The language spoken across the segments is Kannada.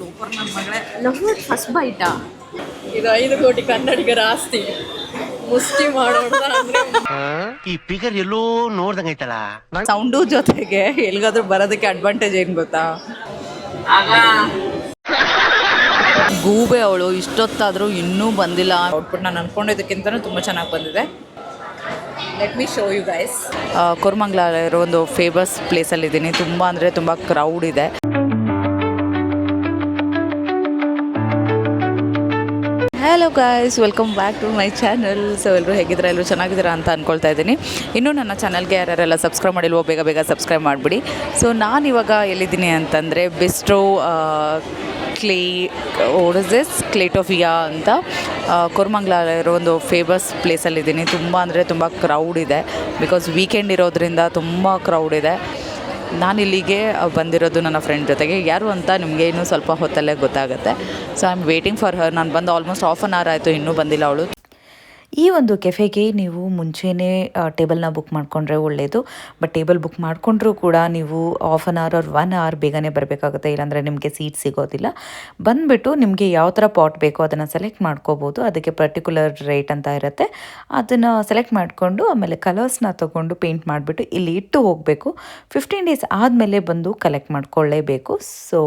ಸೂಪರ್ ನನ್ನ ಮಗಳೇ. ಲವ್ ಇಟ್ ಫಸ್ಟ್ ಬೈಟಾ. ಇದು 5 ಕೋಟಿ ಕನ್ನಡಿಗರ ಆಸ್ತಿ. ಮುಷ್ಟಿ ಮಾಡೋಣ ಅಂದ್ರೆ ಈ ಫಿಗರ್ ಎಲ್ಲೋ ನೋಡ್ದಂಗೈತಲ್ಲ. ಸೌಂಡು ಜೊತೆಗೆ ಎಲ್ಗಾದ್ರೂ ಬರೋದಕ್ಕೆ ಅಡ್ವಾಂಟೇಜ್ ಏನು ಗೊತ್ತಾ, ಗೂಬೆ ಅವಳು ಇಷ್ಟೊತ್ತಾದರೂ ಇನ್ನೂ ಬಂದಿಲ್ಲ. ಔಟ್ಪುಟ್ ನಾನು ಅಂದ್ಕೊಂಡಿದ್ದಕ್ಕಿಂತನೂ ತುಂಬ ಚೆನ್ನಾಗಿ ಬಂದಿದೆ. Let me show you guys. Koramangala ಇರೋ ಒಂದು ಫೇಮಸ್ ಪ್ಲೇಸಲ್ಲಿದ್ದೀನಿ. ತುಂಬ ಅಂದರೆ ತುಂಬ ಕ್ರೌಡ್ ಇದೆ. Hello guys, welcome back to my channel. So ಎಲ್ಲರೂ ಹೇಗಿದ್ದೀರಾ? ಎಲ್ಲರೂ ಚೆನ್ನಾಗಿದ್ದೀರಾ ಅಂತ ಅಂದ್ಕೊಳ್ತಾ ಇದ್ದೀನಿ. ಇನ್ನೂ ನನ್ನ ಚಾನಲ್ಗೆ ಯಾರ್ಯಾರೆಲ್ಲ ಸಬ್ಸ್ಕ್ರೈಬ್ ಮಾಡಿಲ್ವೋ ಬೇಗ ಸಬ್ಸ್ಕ್ರೈಬ್ ಮಾಡಿಬಿಡಿ. ಸೊ ನಾನಿವಾಗ ಎಲ್ಲಿದ್ದೀನಿ ಅಂತಂದರೆ ಬಿಸ್ಟ್ರೋ ಕ್ಲೇಟೋಫಿಯಾ ಅಂತ ಕೋರಮಂಗಲ ಇರೋ ಒಂದು ಫೇಮಸ್ ಪ್ಲೇಸಲ್ಲಿದ್ದೀನಿ. ತುಂಬ ಅಂದರೆ ತುಂಬ ಕ್ರೌಡ್ ಇದೆ. ಬಿಕಾಸ್ ವೀಕೆಂಡ್ ಇರೋದ್ರಿಂದ ತುಂಬ ಕ್ರೌಡ್ ಇದೆ. ನಾನಿಲ್ಲಿಗೆ ಬಂದಿರೋದು ನನ್ನ ಫ್ರೆಂಡ್ ಜೊತೆಗೆ. ಯಾರು ಅಂತ ನಿಮಗೆ ಇನ್ನೂ ಸ್ವಲ್ಪ ಹೊತ್ತಲ್ಲೇ ಗೊತ್ತಾಗುತ್ತೆ. So I am waiting for her. ನಾನು ಬಂದು ಆಲ್ಮೋಸ್ಟ್ ಹಾಫ್ ಆನ್ ಅವರ್ ಆಯಿತು, ಇನ್ನೂ ಬಂದಿಲ್ಲ ಅವಳು. ಈ ಒಂದು ಕೆಫೆಗೆ ನೀವು ಮುಂಚೆನೇ ಟೇಬಲ್ನ ಬುಕ್ ಮಾಡಿಕೊಂಡ್ರೆ ಒಳ್ಳೆಯದು. ಬಟ್ ಟೇಬಲ್ ಬುಕ್ ಮಾಡಿಕೊಂಡ್ರೂ ಕೂಡ ನೀವು ಹಾಫ್ ಆನ್ ಅವರ್ 1 ಅವರ್ ಬೇಗನೆ ಬರಬೇಕಾಗುತ್ತೆ, ಇಲ್ಲಾಂದರೆ ನಿಮಗೆ ಸೀಟ್ ಸಿಗೋದಿಲ್ಲ. ಬಂದುಬಿಟ್ಟು ನಿಮಗೆ ಯಾವ ಥರ ಪಾಟ್ ಬೇಕೋ ಅದನ್ನು ಸೆಲೆಕ್ಟ್ ಮಾಡ್ಕೋಬೋದು. ಅದಕ್ಕೆ ಪರ್ಟಿಕ್ಯುಲರ್ ರೇಟ್ ಅಂತ ಇರುತ್ತೆ. ಅದನ್ನು ಸೆಲೆಕ್ಟ್ ಮಾಡಿಕೊಂಡು ಆಮೇಲೆ ಕಲರ್ಸ್ನ ತೊಗೊಂಡು ಪೇಂಟ್ ಮಾಡಿಬಿಟ್ಟು ಇಲ್ಲಿ ಇಟ್ಟು ಹೋಗಬೇಕು. 15 ಡೇಸ್ ಆದಮೇಲೆ ಬಂದು ಕಲೆಕ್ಟ್ ಮಾಡ್ಕೊಳ್ಳೇಬೇಕು. So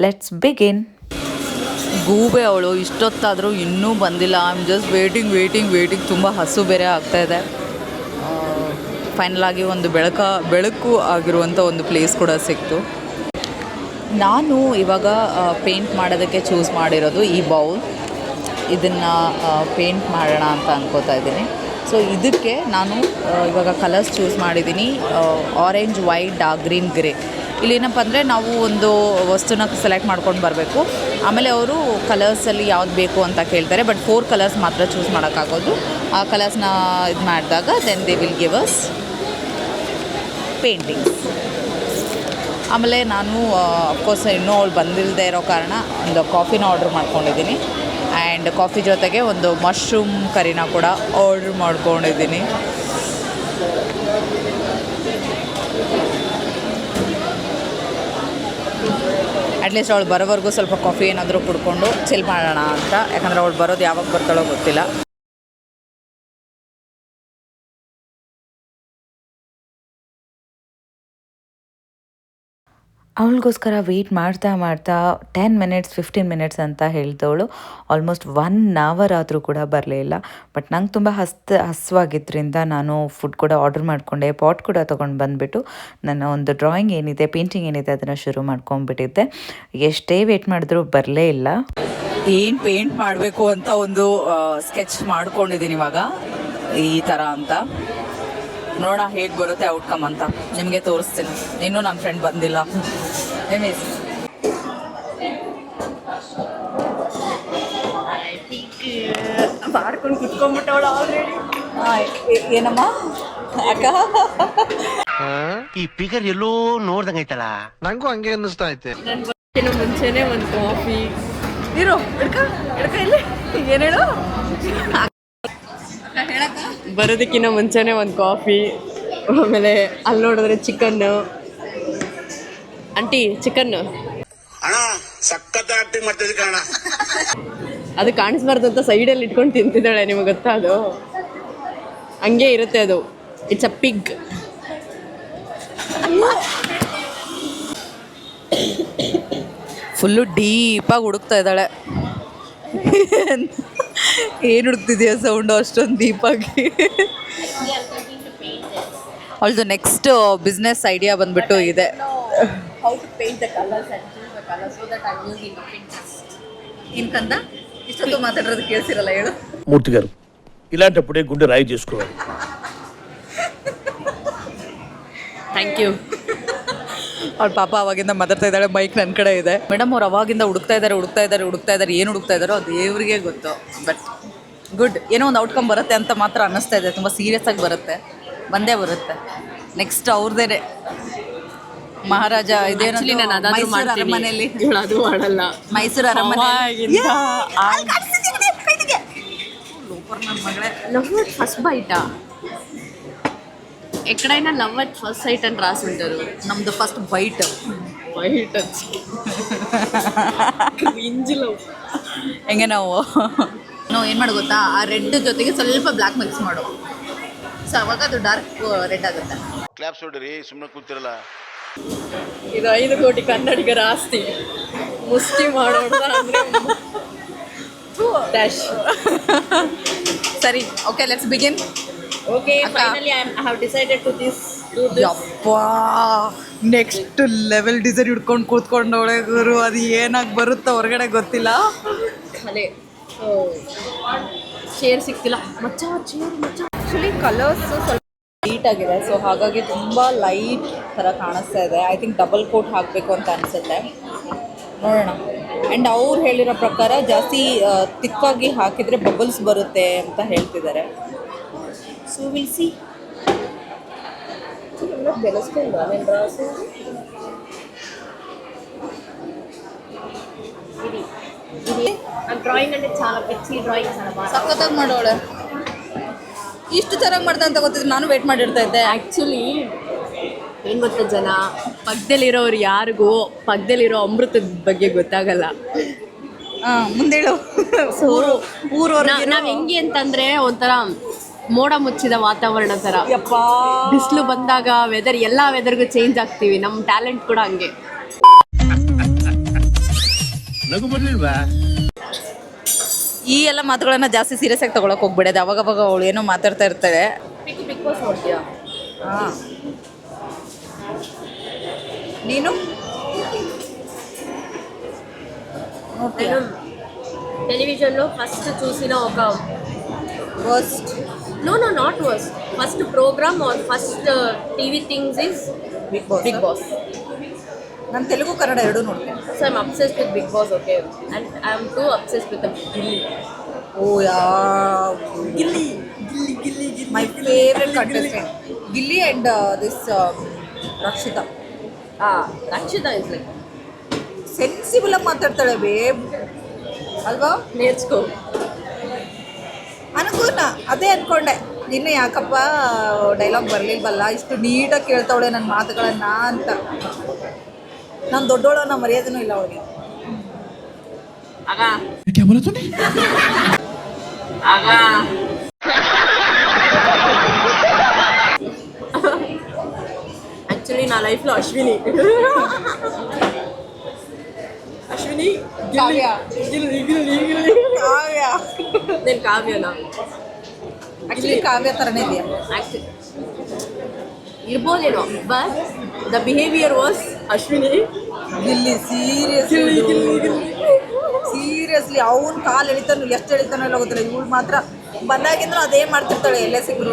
let's begin. ಗೂಬೆ ಅವಳು ಇಷ್ಟೊತ್ತಾದರೂ ಇನ್ನೂ ಬಂದಿಲ್ಲ. I am just waiting. ತುಂಬ ಹಸು ಬೇರೆ ಆಗ್ತಾಯಿದೆ. ಫೈನಲಾಗಿ ಒಂದು ಬೆಳಕು ಆಗಿರುವಂಥ ಒಂದು ಪ್ಲೇಸ್ ಕೂಡ ಸಿಕ್ತು. ನಾನು ಇವಾಗ ಪೇಂಟ್ ಮಾಡೋದಕ್ಕೆ ಚೂಸ್ ಮಾಡಿರೋದು ಈ ಬೌಲ್. ಇದನ್ನು ಪೇಂಟ್ ಮಾಡೋಣ ಅಂತ ಅನ್ಕೋತಾ ಇದ್ದೀನಿ. ಸೊ ಇದಕ್ಕೆ ನಾನು ಇವಾಗ ಕಲರ್ಸ್ ಚೂಸ್ ಮಾಡಿದ್ದೀನಿ. Orange, white, dark green, grey. ಇಲ್ಲೇನಪ್ಪ ಅಂದರೆ ನಾವು ಒಂದು ವಸ್ತುನ ಸೆಲೆಕ್ಟ್ ಮಾಡ್ಕೊಂಡು ಬರಬೇಕು. ಆಮೇಲೆ ಅವರು ಕಲರ್ಸಲ್ಲಿ ಯಾವ್ದು ಬೇಕು ಅಂತ ಕೇಳ್ತಾರೆ. ಬಟ್ 4 ಕಲರ್ಸ್ ಮಾತ್ರ ಚೂಸ್ ಮಾಡೋಕ್ಕಾಗೋದು. ಆ ಕಲರ್ಸ್ನ ಇದು ಮಾಡಿದಾಗ then they will give us paintings. ಆಮೇಲೆ ನಾನು ಅಫ್ಕೋರ್ಸ್ ಇನ್ನೂ ಅವಳು ಬಂದಿಲ್ಲದೆ ಇರೋ ಕಾರಣ ಒಂದು ಕಾಫಿನ ಆರ್ಡ್ರ್ ಮಾಡ್ಕೊಂಡಿದ್ದೀನಿ. ಆ್ಯಂಡ್ ಕಾಫಿ ಜೊತೆಗೆ ಒಂದು ಮಶ್ರೂಮ್ ಕರಿನ ಕೂಡ ಆರ್ಡ್ರ್ ಮಾಡ್ಕೊಂಡಿದ್ದೀನಿ. ಅಟ್ಲೀಸ್ಟ್ ಅವಳು ಬರೋವರೆಗೂ ಸ್ವಲ್ಪ ಕಾಫಿ ಏನಾದರೂ ಕುಡ್ಕೊಂಡು ಚಿಲ್ ಮಾಡೋಣ ಅಂತ. ಯಾಕಂದರೆ ಅವಳು ಬರೋದು ಯಾವಾಗ ಬರ್ತಾಳೋ ಗೊತ್ತಿಲ್ಲ. ಅವಳಿಗೋಸ್ಕರ ವೆಯ್ಟ್ ಮಾಡ್ತಾ 10 ಮಿನಿಟ್ಸ್ 15 ಮಿನಿಟ್ಸ್ ಅಂತ ಹೇಳಿದವಳು ಆಲ್ಮೋಸ್ಟ್ 1 ಅವರ್ ಆದರೂ ಕೂಡ ಬರಲೇ ಇಲ್ಲ. ಬಟ್ ನಂಗೆ ತುಂಬ ಹಸುವಾಗಿದ್ದರಿಂದ ನಾನು ಫುಡ್ ಕೂಡ ಆರ್ಡರ್ ಮಾಡಿಕೊಂಡೆ. ಪಾಟ್ ಕೂಡ ತೊಗೊಂಡು ಬಂದುಬಿಟ್ಟು ನನ್ನ ಒಂದು ಡ್ರಾಯಿಂಗ್ ಏನಿದೆ, ಪೇಂಟಿಂಗ್ ಏನಿದೆ ಅದನ್ನು ಶುರು ಮಾಡ್ಕೊಂಡ್ಬಿಟ್ಟಿದ್ದೆ. ಎಷ್ಟೇ ವೆಯ್ಟ್ ಮಾಡಿದ್ರೂ ಬರಲೇ ಇಲ್ಲ. ಏನು ಪೇಂಟ್ ಮಾಡಬೇಕು ಅಂತ ಒಂದು ಸ್ಕೆಚ್ ಮಾಡ್ಕೊಂಡಿದ್ದೀನಿ ಇವಾಗ ಈ ಥರ ಅಂತ. ನೋಡೋಣ ಹೇಗೆ ಬರುತ್ತೆ ಔಟ್ಕಮ್ ಅಂತ ನಿಮಗೆ ತೋರಿಸ್ತೀನಿ. ಇನ್ನೂ ನನ್ನ ಫ್ರೆಂಡ್ ಬಂದಿಲ್ಲ. ಮಾಡ್ಕೊಂಡು ಕುತ್ಕೊಂಡ್ಬಿಟ್ಟವಳು ಆಲ್ರೆಡಿ. ಏನಮ್ಮ ಅಕ್ಕ, ಈ ಫಿಗರ್ ಎಲ್ಲೋ ನೋಡ್ದಂಗೈತಲ್ಲ. ನಂಗೂ ಹಂಗೆ ಅನ್ನಿಸ್ತಾ ಐತೆ. ಮುಂಚೆನೆ ಒಂದು ಕಾಫಿ ಇರೋ ಎಡ್ಕ ಇಲ್ಲಿ ಏನೇಳು ಬರೋದಕ್ಕಿಂತ ಮುಂಚೆನೆ ಒಂದು ಕಾಫಿ. ಆಮೇಲೆ ಅಲ್ಲಿ ನೋಡಿದ್ರೆ ಚಿಕನ್ನು. ಆಂಟಿ ಚಿಕನ್ನು ಅದು ಕಾಣಿಸ್ಬಾರ್ದು ಅಂತ ಸೈಡಲ್ಲಿ ಇಟ್ಕೊಂಡು ತಿಂತಿದ್ದಾಳೆ. ನಿಮಗೆ ಗೊತ್ತಾ? ಅದು ಹಂಗೆ ಇರುತ್ತೆ. ಅದು ಇಟ್ಸ್ ಅ ಪಿಗ್. ಫುಲ್ಲು ಡೀಪಾಗಿ ಹುಡುಕ್ತಾ ಇದ್ದಾಳೆ. ಏನು ಹುಡುಕ್ತಿದೆಯಾ ಸೌಂಡು ಅಷ್ಟೊಂದು ಡೀಪಾಗಿ? ಅವಳದು ನೆಕ್ಸ್ಟ್ ಬಿಸ್ನೆಸ್ ಐಡಿಯಾ ಬಂದ್ಬಿಟ್ಟು ಇದೆ. ಏನಕಂದ ಇಷ್ಟೊಂದು ಮಾತಾಡೋದು ಕೇಳಿಸಿರಲ್ಲ ಹೇಳು మూర్తి గారు. ఇలాంటప్పుడే గుండె రాయి చేసుకోవాలి. Thank you. ಅವಳು ಪಾಪ ಅವಾಗಿಂದ ಮಾತಾಡ್ತಾ ಇದ್ದಾಳೆ. ಮೈಕ್ ನನ್ನ ಕಡೆ ಇದೆ. ಮೇಡಮ್ ಅವ್ರು ಅವಾಗಿಂದ ಹುಡುಕ್ತಾ ಇದ್ದಾರೆ. ಏನು ಹುಡುಕ್ತಾ ಇದ್ದಾರೋ ಅದು ದೇವ್ರಿಗೆ ಗೊತ್ತು. ಬಟ್ ಗುಡ್, ಏನೋ ಒಂದು ಔಟ್ಕಮ್ ಬರುತ್ತೆ ಅಂತ ಮಾತ್ರ ಅನ್ನಿಸ್ತಾ ಇದೆ. ತುಂಬ ಸೀರಿಯಸ್ ಆಗಿ ಬಂದೇ ಬರುತ್ತೆ. ನೆಕ್ಸ್ಟ್ ಅವ್ರದ್ದೇ ಮಹಾರಾಜ ಇದೇನು ಮೈಸೂರು ಅರಮನೆಯಲ್ಲಿ ಅದು ಮಾಡಲ್ಲ. ಮೈಸೂರು ಅರಮನೆ లవ్ అట్ ఫస్ట్ బైట ఎక్కడైనా లవ్ అట్ ఫస్ట్ సైట్ అని రాసి ఉంటారు. ನಮ್ಮದು ಫಸ್ಟ್ ಬೈಟ್ ಮೈ ಟಚ್ ಹೆಂಗೆ ನಾವು ಏನು ಮಾಡು ಗೊತ್ತಾ, ಆ ರೆಡ್ ಜೊತೆಗೆ ಸ್ವಲ್ಪ ಬ್ಲ್ಯಾಕ್ ಮಿಕ್ಸ್ ಮಾಡು, ಸೊ ಅವಾಗ ಅದು ಡಾರ್ಕ್ ರೆಡ್ ಆಗುತ್ತೆ. ಕ್ಲಾಪ್ಸ್ ಹೊಡ್ರಿ, ಸುಮ್ಮನೆ ಕೂತಿರಲ್ಲ. ಇದು 5 ಕೋಟಿ ಕನ್ನಡಿಗರ ಆಸ್ತಿ. ಮುಷ್ಟಿ ಮಾಡೋಣ ಅಂದ್ರೆ ಡ್ಯಾಶ್. ಸರಿ, ಓಕೆ, ಲೆಟ್ಸ್ ಬಿಗಿನ್. ಓಕೆ, ಅಕ್ಕ. Finally I have decided to this do this. ಯಪ್ಪಾ, ನೆಕ್ಸ್ಟ್ ಲೆವೆಲ್ ಡಿಸೈನ್ ಹಿಡ್ಕೊಂಡು ಕೂತ್ಕೊಂಡವಳೆ ಗುರು. ಅದು ಏನಾಗಿ ಬರುತ್ತೋ ಹೊರಗಡೆ ಗೊತ್ತಿಲ್ಲ. ಅದೇ ಚೇರ್ ಸಿಕ್ತಿಲ್ಲ ಮಚ್ಚ, ಚೇರ್ ಮಚ್ಚ. ಆ್ಯಕ್ಚುಲಿ ಕಲರ್ಸು ಸ್ವಲ್ಪ ಲೈಟ್ ಆಗಿದೆ, ಸೊ ಹಾಗಾಗಿ ತುಂಬ ಲೈಟ್ ಥರ ಕಾಣಿಸ್ತಾ ಇದೆ. ಐ ಥಿಂಕ್ ಡಬಲ್ ಕೋಟ್ ಹಾಕಬೇಕು ಅಂತ ಅನಿಸುತ್ತೆ, ನೋಡೋಣ. ಆ್ಯಂಡ್ ಅವ್ರು ಹೇಳಿರೋ ಪ್ರಕಾರ ಜಾಸ್ತಿ ತಿಕ್ಕಾಗಿ ಹಾಕಿದರೆ ಬಬಲ್ಸ್ ಬರುತ್ತೆ ಅಂತ ಹೇಳ್ತಿದ್ದಾರೆ. So will see. ಬೆಳೆಸ್ಕೊಂಡ ನನ್ನ ರಾಸು. ಡ್ರಾಯಿಂಗ್ అంటే చాలా పిచ్చి డ్రాయింగ్ చాలా బాగా. ಸಖತ್ತಾಗಿ ಮಾಡೋಳೆ. ಇಷ್ಟು ಚೆನ್ನಾಗಿ ಮಾಡ್ದೆ ಅಂತ ಗೊತ್ತಿದ್ರೆ ನಾನು ವೇಟ್ ಮಾಡಿರ್ತಾ ಇದ್ದೆ. ಆ್ಯಕ್ಚುಲಿ ಏನು ಗೊತ್ತಾ, ಜನ ಪಕ್ಕದಲ್ಲಿರೋರು ಯಾರಿಗೂ ಪಕ್ಕದಲ್ಲಿರೋ ಅಮೃತದ ಬಗ್ಗೆ ಗೊತ್ತಾಗಲ್ಲ. ಮುಂದೇಳು. ಸೊ ಊರವ್ರು ನಾವು ಹೆಂಗೆ ಅಂತಂದರೆ ಒಂಥರ ಮೋಡ ಮುಚ್ಚಿದ ವಾತಾವರಣ ಥರ. ಯಪ್ಪಾ, ಬಿಸಿಲು ಬಂದಾಗ ವೆದರ್ ಎಲ್ಲ ವೆದರ್ಗೂ ಚೇಂಜ್ ಆಗ್ತೀವಿ. ನಮ್ಮ ಟ್ಯಾಲೆಂಟ್ ಕೂಡ ಹಂಗೆ. ನಗು ಬರ್ಲಿಲ್ವಾ? ಈ ಎಲ್ಲ ಮಾತುಗಳನ್ನ ಜಾಸ್ತಿ ಸೀರಿಯಸ್ ಆಗಿ ತಗೊಳಕ್ ಹೋಗ್ಬಿಡೋದು. ಅವಾಗವಾಗ ಅವಳು ಏನೋ ಮಾತಾಡ್ತಾ ಇರ್ತಾಳೆ. ಬಿಗ್ ಬಾಸ್ ನೋಡ್ತೀಯಾ? ಹಾಂ, ನೀನು నేను టెలివిజన్లో ఫస్ట్ చూసిన ఒక first no not worst first program or first TV things is Big Boss. Big Boss. ನಾನು ತೆಲುಗು ಕನ್ನಡ ಎರಡೂ ನೋಡ್ತೀನಿ. So I'm obsessed with Big Boss, okay? And I'm too obsessed with the Gilly. Oh yeah, Gilli my favourite contestant. Gilli and this Rakshita. Rakshita is like, sensible ಆಗಿ ಮಾತಾಡ್ತಾಳೆ ಬೇಬ್, ಅಲ್ವಾ? నేర్చుకో. ಅನುಕೂಲ ಅದೇ ಅಂದ್ಕೊಂಡೆ. ಇನ್ನು ಯಾಕಪ್ಪ ಡೈಲಾಗ್ ಬರಲಿಲ್ವಲ್ಲ, ಇಷ್ಟು ನೀಟಾಗಿ ಕೇಳ್ತಾವಳೆ ನನ್ನ ಮಾತುಗಳನ್ನು ಅಂತ. ನಾನು ದೊಡ್ಡೋಳು ಅನ್ನೋ ಮರ್ಯಾದೆನೂ ಇಲ್ಲ ಅವಳಿಗೆ. Aga. Aga. Actually, నా లైఫ్లో అశ్విని. అశ్విని ಕಾವ್ಯ. గిల్లి. ಕಾವ್ಯ నేను కావ్యనా? ಆ್ಯಕ್ಚುಲಿ ಕಾವ್ಯ ಥರನೇ ಇದೆಯಾ? ಇರ್ಬೋದೇನೋ, but the behaviour was Ashwini. Gilli seriously ಅವನ ಕಾಲು ಎಳಿತಾನು, ಎಷ್ಟು ಎಳಿತಾನೋ ಎಲ್ಲ ಗೊತ್ತಿಲ್ಲ. ಇವಳು ಮಾತ್ರ ಬಂದಾಗಿಂದ್ರೂ ಅದೇ ಮಾಡ್ತಿರ್ತಾಳೆ ಎಲ್ಲೇ ಸಿಕ್ಕರು.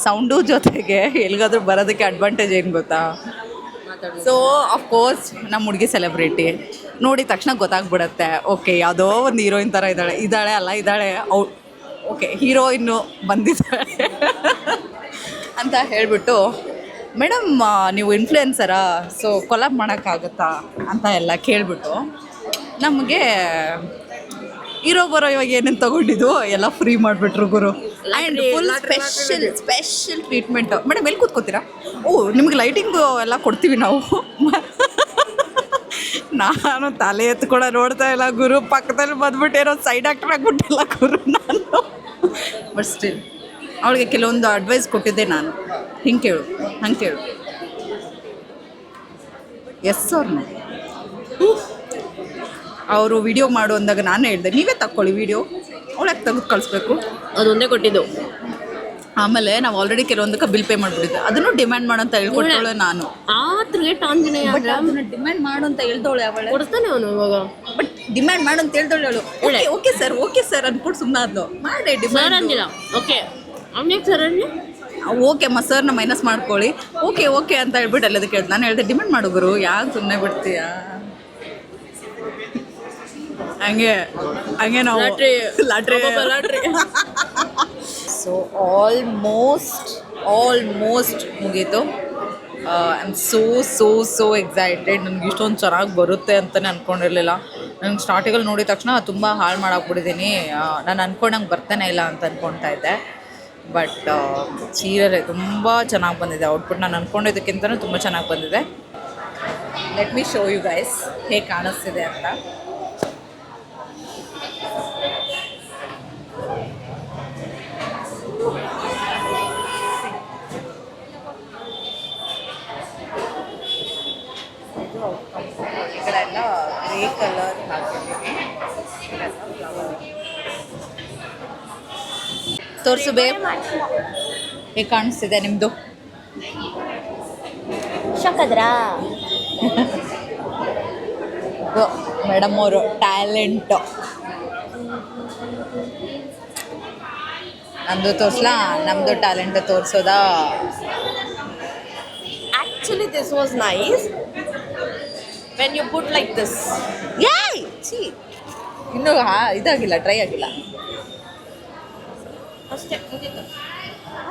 ಸೌಂಡು ಜೊತೆಗೆ ಎಲ್ಲಿಗಾದ್ರೂ ಬರೋದಕ್ಕೆ ಅಡ್ವಾಂಟೇಜ್ ಏನು ಗೊತ್ತಾ? ಸೊ ಅಫ್ಕೋರ್ಸ್ ನಮ್ಮ ಹುಡುಗಿ ಸೆಲೆಬ್ರಿಟಿ ನೋಡಿದ ತಕ್ಷಣ ಗೊತ್ತಾಗ್ಬಿಡತ್ತೆ, ಓಕೆ ಯಾವುದೋ ಒಂದು ಹೀರೋಯಿನ್ ಥರ ಇದ್ದಾಳೆ ಅವ್ಳು, ಓಕೆ ಹೀರೋಯಿನ್ನು ಬಂದಿದ್ದಾಳೆ ಅಂತ ಹೇಳಿಬಿಟ್ಟು, ಮೇಡಮ್ ನೀವು ಇನ್ಫ್ಲುಯೆನ್ಸರಾ, ಸೊ ಕೊಲಾಬ್ ಮಾಡೋಕ್ಕಾಗುತ್ತಾ ಅಂತ ಎಲ್ಲ ಕೇಳಿಬಿಟ್ಟು ನಮಗೆ ಇರೋ ಬರೋ ಇವಾಗ ಏನೇನು ತೊಗೊಂಡಿದ್ದು ಎಲ್ಲ ಫ್ರೀ ಮಾಡಿಬಿಟ್ರು ಗುರು. And full special treatment. Madam ಎಲ್ಲಿ ಕೂತ್ಕೋತೀರಾ? ಓ ನಿಮಗೆ ಲೈಟಿಂಗು ಎಲ್ಲ ಕೊಡ್ತೀವಿ ನಾವು. ನಾನು ತಲೆ ಎತ್ಕೊಳ ನೋಡ್ತಾ ಇಲ್ಲ ಗುರು, ಪಕ್ಕದಲ್ಲಿ ಬಂದ್ಬಿಟ್ಟು ಏನೋ ಸೈಡ್ ಆ್ಯಕ್ಟರ್ ಆಗಿಬಿಟ್ಟಿಲ್ಲ ಗುರು ನಾನು. ಬಟ್ ಸ್ಟಿಲ್ ಅವಳಿಗೆ ಕೆಲವೊಂದು ಅಡ್ವೈಸ್ ಕೊಟ್ಟಿದ್ದೆ ನಾನು, ಹಿಂಗೆ ಕೇಳು ಹಂಗೆ ಕೇಳು, ಎಸ್ ಅವ್ರನ್ನ. ಅವರು ವಿಡಿಯೋ ಮಾಡು ಅಂದಾಗ ನಾನು ಹೇಳಿದೆ ನೀವೇ ತಕ್ಕೊಳ್ಳಿ ವಿಡಿಯೋ, ಅವಳಕ್ಕೆ ತೆಗೆದು ಕಳಿಸ್ಬೇಕು. ಅದೊಂದೇ ಕೊಟ್ಟಿದ್ದು. ಆಮೇಲೆ ನಾವು ಆಲ್ರೆಡಿ ಕೆಲವೊಂದಕ್ಕೆ ಬಿಲ್ ಪೇ ಮಾಡಿಬಿಟ್ಟಿದ್ದೆ, ಅದನ್ನು ಡಿಮ್ಯಾಂಡ್ ಮಾಡು ಅಂತ ಹೇಳ್ಕೊಟ್ಟವಳೆ ನಾನು. ಆತ್ರಿಗೆ ಆಂಜನೇಯ ಅದನ್ನು ಡಿಮ್ಯಾಂಡ್ ಮಾಡು ಅಂತ ಹೇಳ್ದವಳೆ ಅವಳೆ. ಕೊಡ್ತಾನೆ ಅವನು ಇವಾಗ. ಬಟ್ ಡಿಮ್ಯಾಂಡ್ ಮಾಡು ಅಂತ ಹೇಳ್ದವಳೆ ಅವಳು. ಓಕೆ ಸರ್ ಅಂದ್ಬಿಟ್ಟು ಸುಮ್ಮನೆ ಆದ್ಲು. ಮಾಡಿ ಸರ್ ಡಿಮ್ಯಾಂಡ್ ಅಂದಿಲ್ಲ. ಓಕೆ ಅವ್ನಿಗೆ ಸರ್ ಅನ್ನಿ. ಓಕೆ ಅಮ್ಮ ಸರ್ನ ಮೈನಸ್ ಮಾಡ್ಕೊಳ್ಳಿ, ಓಕೆ ಅಂತ ಹೇಳ್ಬಿಟ್ಟು ಎಲ್ಲದಕ್ಕೆ ಹೇಳ್ದೆ. ನಾನು ಹೇಳಿದೆ ಡಿಮ್ಯಾಂಡ್ ಮಾಡು ಗುರು, ಯಾಕೆ ಸುಮ್ಮನೆ ಬಿಡ್ತೀಯಾ? ಹಂಗೆ ನಾವು ಲಾಟ್ರಿ. ಸೊ ಆಲ್ಮೋಸ್ಟ್ ಮುಗೀತು. I am so excited. ನನಗೆ ಇಷ್ಟೊಂದು ಚೆನ್ನಾಗಿ ಬರುತ್ತೆ ಅಂತಲೇ ಅಂದ್ಕೊಂಡಿರಲಿಲ್ಲ. ನನಗೆ ಸ್ಟಾರ್ಟಿಗಲ್ಲಿ ನೋಡಿದ ತಕ್ಷಣ ತುಂಬ ಹಾಳು ಮಾಡಾಕ್ಬಿಟ್ಟಿದ್ದೀನಿ. ನಾನು ಅಂದ್ಕೊಂಡಂಗೆ ಬರ್ತಾನೆ ಇಲ್ಲ ಅಂತ ಅಂದ್ಕೊಳ್ತಾ ಇದ್ದೆ. ಬಟ್ ಸೀರಿಯಲ್ ತುಂಬ ಚೆನ್ನಾಗಿ ಬಂದಿದೆ ಔಟ್ಪುಟ್. ನಾನು ಅಂದ್ಕೊಂಡಿದ್ದಕ್ಕಿಂತಲೂ ತುಂಬ ಚೆನ್ನಾಗಿ ಬಂದಿದೆ. Let me show you guys ಹೇಗೆ ಕಾಣಿಸ್ತಿದೆ ಅಂತ. ಈ ಕಡೆ ಎಲ್ಲ ಗ್ರೇ ಕಲರ್ ಹಾಕಿದ್ದೀವಿ. ತೋರಿಸು ಬೇ ಹೇಗೆ ಕಾಣಿಸ್ತಿದೆ ನಿಮ್ಮದು. ಶಕದ್ರಾ ಮೇಡಮ್ ಅವರು ಟ್ಯಾಲೆಂಟ್. ನಮ್ಮದು ತೋರಿಸ್ಲಾ, ನಮ್ಮದು ಟ್ಯಾಲೆಂಟ್ ತೋರಿಸೋದಾ? Actually this was nice when you put like this. ಯಾಯ್ ಛೀ, ಇನ್ನೂ ಇದಾಗಿಲ್ಲ, ಟ್ರೈ ಆಗಿಲ್ಲ ಅಷ್ಟೇ ಮುಗೀತು.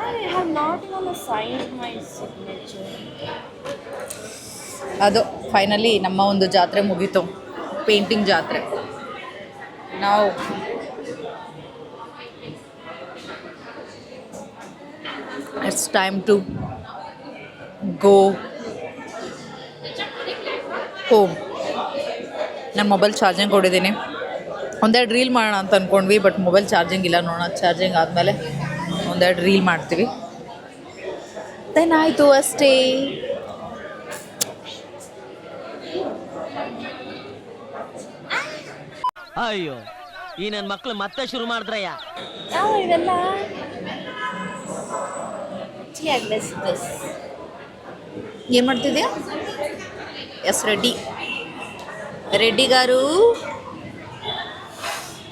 I have not even sign my signature. ಅದು ಫೈನಲಿ ನಮ್ಮ ಒಂದು ಜಾತ್ರೆ ಮುಗೀತು, ಪೇಂಟಿಂಗ್ ಜಾತ್ರೆ. ನಾವು it's time to go home. ನಾನು ಮೊಬೈಲ್ ಚಾರ್ಜಿಂಗ್ ಕೊಟ್ಟಿದ್ದೀನಿ. ಒಂದೆರಡು ರೀಲ್ ಮಾಡೋಣ ಅಂತ ಅಂದ್ಕೊಂಡ್ವಿ, ಬಟ್ ಮೊಬೈಲ್ ಚಾರ್ಜಿಂಗ್ ಇಲ್ಲ. ನೋಡೋಣ, ಚಾರ್ಜಿಂಗ್ ಆದಮೇಲೆ ಒಂದೆರಡು ರೀಲ್ ಮಾಡ್ತೀವಿ. ದೆನ್ ಆಯಿತು ಅಷ್ಟೇ. ಅಯ್ಯೋ, ಈ ನನ್ನ ಮಕ್ಳು ಮತ್ತೆ ಶುರು ಮಾಡಿದ್ರಯ್ಯ. ಯಾವ ಇವೆಲ್ಲ ದಿಸ್ ಏನು ಮಾಡ್ತಿದ್ಯಾ? Yes ready, Reddy garu.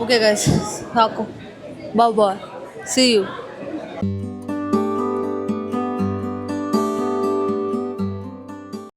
Okay guys, ಸಾಕು. Bye bye, see you.